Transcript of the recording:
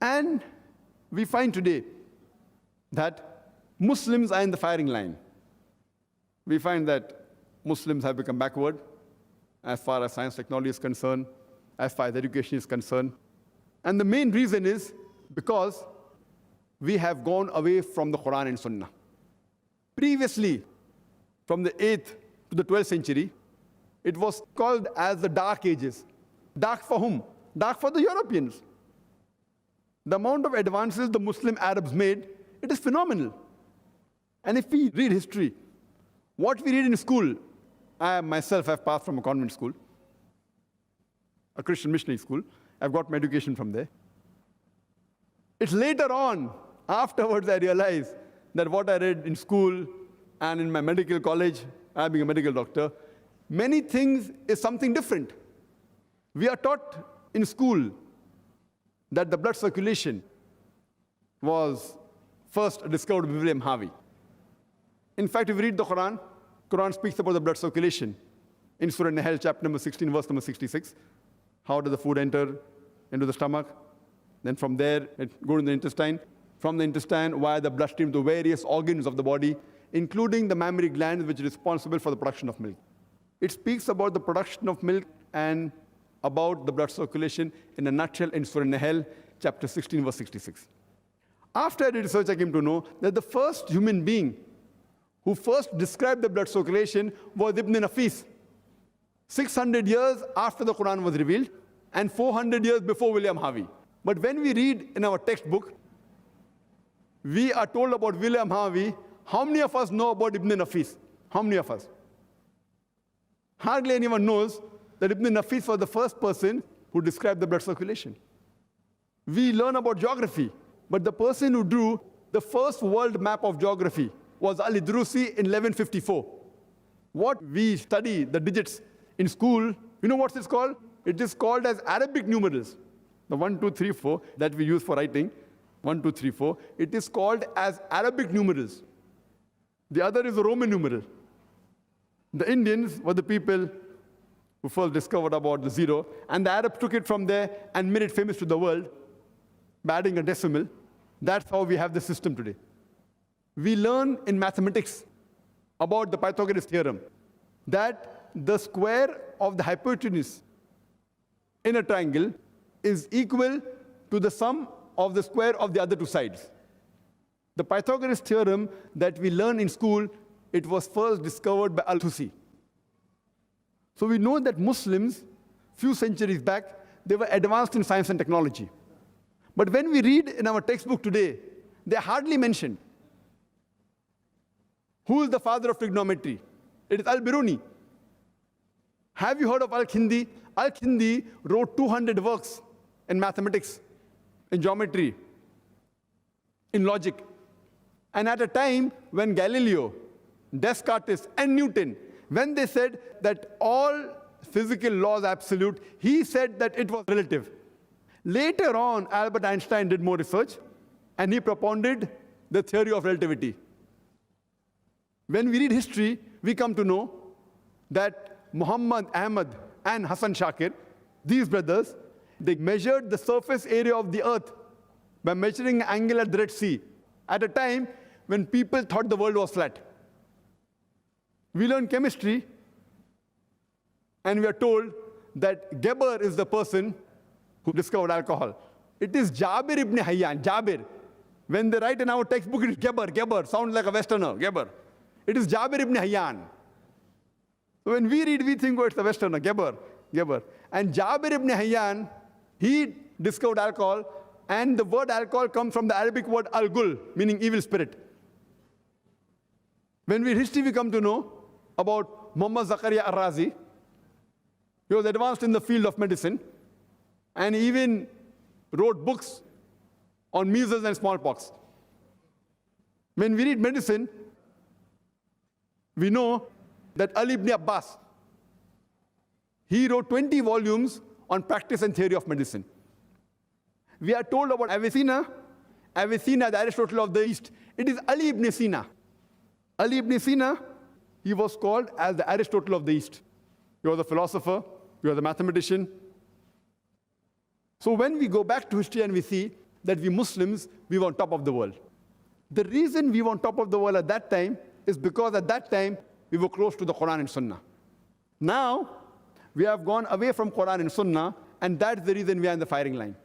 And we find today that Muslims are in the firing line. We find that Muslims have become backward as far as science technology is concerned, as far as education is concerned. And the main reason is because we have gone away from the Quran and Sunnah. Previously, from the 8th to the 12th century, it was called as the Dark Ages. Dark for whom? Dark for the Europeans. The amount of advances the Muslim Arabs made, it is phenomenal. And if we read history, what we read in school, I myself have passed from a convent school, a Christian missionary school. I've got my education from there. It's later on, afterwards, I realized that what I read in school and in my medical college, I being a medical doctor, many things is something different. We are taught in school that the blood circulation was first discovered by William Harvey. In fact, if you read the Quran, Quran speaks about the blood circulation. In Surah Nahl, chapter number 16, verse number 66, how does the food enter into the stomach? Then from there, it goes in the intestine. From the intestine, via the bloodstream to various organs of the body, including the mammary glands, which is responsible for the production of milk. It speaks about the production of milk and about the blood circulation in a nutshell in Surah Nahl, chapter 16, verse 66. After I did research, I came to know that the first human being who first described the blood circulation was Ibn Nafis, 600 years after the Quran was revealed and 400 years before William Harvey. But when we read in our textbook, we are told about William Harvey. How many of us know about Ibn Nafis? How many of us? Hardly anyone knows that Ibn Nafis was the first person who described the blood circulation. We learn about geography, but the person who drew the first world map of geography was Al-Idrusi in 1154. What we study, the digits in school, you know what it's called? It is called as Arabic numerals. The 1, 2, 3, 4 that we use for writing, 1, 2, 3, 4, it is called as Arabic numerals. The other is the Roman numeral. The Indians were the people who first discovered about the zero, and the Arabs took it from there and made it famous to the world by adding a decimal. That's how we have the system today. We learn in mathematics about the Pythagoras theorem that the square of the hypotenuse in a triangle is equal to the sum of the square of the other two sides. The Pythagoras theorem that we learn in school, it was first discovered by Al-Tusi. So we know that Muslims, few centuries back, they were advanced in science and technology. But when we read in our textbook today, they are hardly mentioned. Who is the father of trigonometry? It is Al-Biruni. Have you heard of Al-Kindi? Al-Kindi wrote 200 works in mathematics, in geometry, in logic. And at a time when Galileo, Descartes, and Newton, when they said that all physical laws are absolute, he said that it was relative. Later on, Albert Einstein did more research, and he propounded the theory of relativity. When we read history, we come to know that Muhammad Ahmad and Hassan Shakir, these brothers, they measured the surface area of the earth by measuring an angle at the Red Sea at a time when people thought the world was flat. We learn chemistry, and we are told that Geber is the person who discovered alcohol. It is Jabir ibn Hayyan, Jabir. When they write in our textbook, it is Geber, sounds like a Westerner, Geber. It is Jabir ibn Hayyan. So when we read, we think, oh, it's a Westerner, Geber. And Jabir ibn Hayyan, he discovered alcohol, and the word alcohol comes from the Arabic word al-gul, meaning evil spirit. When we read history, we come to know about Muhammad Zakir al-Razi. He was advanced in the field of medicine, and he even wrote books on measles and smallpox. When we read medicine, we know that Ali ibn Abbas, he wrote 20 volumes on practice and theory of medicine. We are told about Avicenna, the Aristotle of the East. It is Ali ibn Sina. Ali ibn Sina, he was called as the Aristotle of the East. He was a philosopher, he was a mathematician. So when we go back to history and we see that we Muslims, we were on top of the world. The reason we were on top of the world at that time is because at that time, we were close to the Quran and Sunnah. Now, we have gone away from Quran and Sunnah, and that's the reason we are in the firing line.